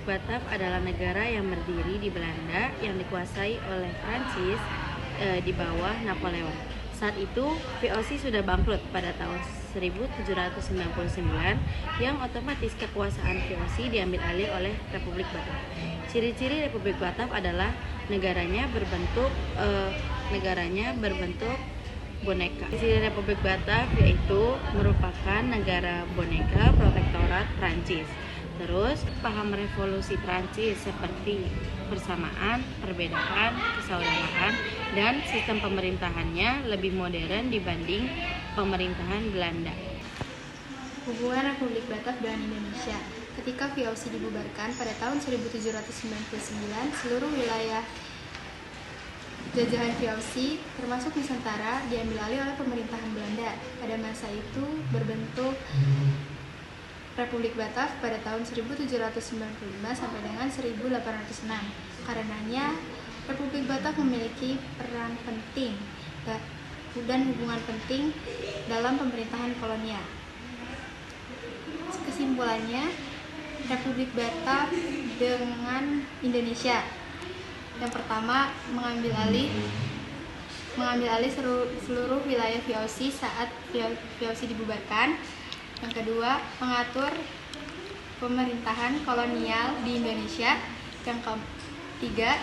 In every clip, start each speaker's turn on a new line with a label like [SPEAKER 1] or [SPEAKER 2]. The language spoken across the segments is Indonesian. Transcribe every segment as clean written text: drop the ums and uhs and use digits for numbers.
[SPEAKER 1] Republik Batak adalah negara yang berdiri di Belanda yang dikuasai oleh Prancis di bawah Napoleon. Saat itu VOC sudah bangkrut pada tahun 1799 yang otomatis kekuasaan VOC diambil alih oleh Republik Batak. Ciri-ciri Republik Batak adalah negaranya berbentuk boneka. Ciri Republik Batak yaitu merupakan negara boneka protektorat Prancis. Terus paham revolusi Prancis seperti persamaan, perbedaan, kesaudaraan, dan sistem pemerintahannya lebih modern dibanding pemerintahan Belanda.
[SPEAKER 2] Hubungan Republik Batak dengan Indonesia. Ketika VOC dibubarkan pada tahun 1799, seluruh wilayah jajahan VOC termasuk Nusantara diambil alih oleh pemerintahan Belanda. Pada masa itu berbentuk Republik Batak pada tahun 1795 sampai dengan 1806. Karenanya Republik Batak memiliki peran penting dan hubungan penting dalam pemerintahan kolonial. Kesimpulannya, Republik Batak dengan Indonesia. Yang pertama, mengambil alih seluruh wilayah VOC saat VOC dibubarkan. Yang kedua, mengatur pemerintahan kolonial di Indonesia. Yang ketiga,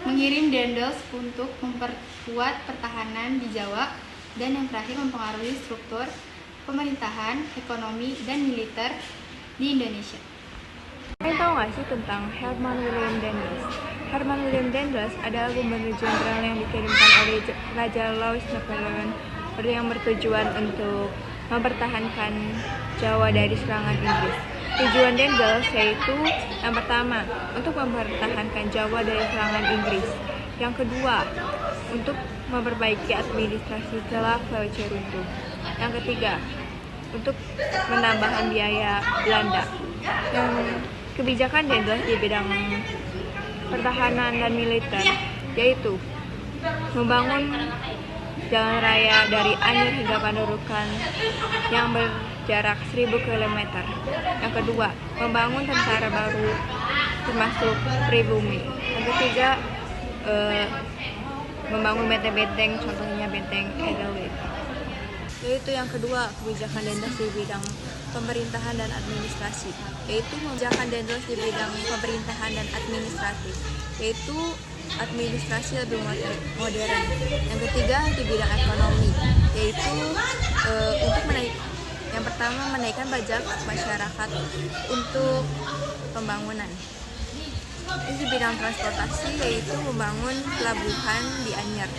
[SPEAKER 2] mengirim Daendels untuk memperkuat pertahanan di Jawa. Dan yang terakhir, mempengaruhi struktur pemerintahan, ekonomi, dan militer di Indonesia.
[SPEAKER 3] Kalian tahu nggak sih tentang Herman Willem Daendels? Herman Willem Daendels adalah gubernur jenderal yang dikirimkan oleh Raja Louis Napoleon yang bertujuan untuk mempertahankan Jawa dari serangan Inggris. Tujuan Daendels yaitu yang pertama, untuk mempertahankan Jawa dari serangan Inggris. Yang kedua, untuk memperbaiki administrasi setelah VOC runtuh. Yang ketiga, untuk menambahkan biaya Belanda. Yang kebijakan Daendels di bidang pertahanan dan militer yaitu membangun jalan raya dari Anyer hingga Pandorukan yang berjarak 1000 km. Yang kedua, membangun tentara baru termasuk pribumi. Yang ketiga, membangun benteng-benteng, contohnya benteng Edelweiss. Yaitu yang kedua, kebijakan Daendels di bidang pemerintahan dan administrasi, yaitu kebijakan Daendels di bidang pemerintahan dan administratif, yaitu administrasi lebih modern. Yang ketiga, di bidang ekonomi, yaitu yang pertama menaikkan pajak masyarakat untuk pembangunan. Di bidang transportasi, yaitu membangun pelabuhan di Anyer.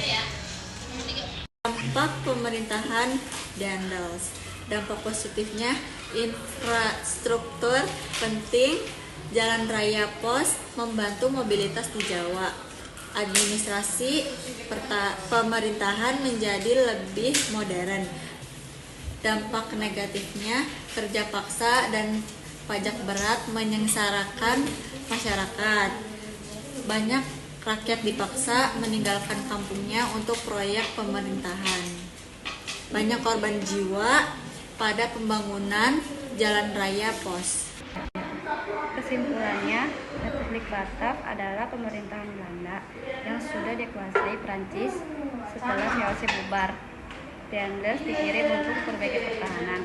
[SPEAKER 1] Dampak pemerintahan Daendels. Dampak positifnya, infrastruktur penting, jalan raya pos membantu mobilitas di Jawa. Administrasi pemerintahan menjadi lebih modern. Dampak negatifnya, kerja paksa dan pajak berat menyengsarakan masyarakat. Banyak rakyat dipaksa meninggalkan kampungnya untuk proyek pemerintahan. Banyak korban jiwa pada pembangunan jalan raya pos.
[SPEAKER 4] Kesimpulannya, Republik Batak adalah pemerintahan Belanda yang sudah dikuasai Prancis setelah VOC bubar. Daendels dikirim untuk perbaiki pertahanan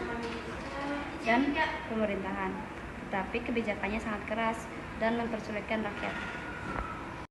[SPEAKER 4] dan pemerintahan, tetapi kebijakannya sangat keras dan mempersulitkan rakyat.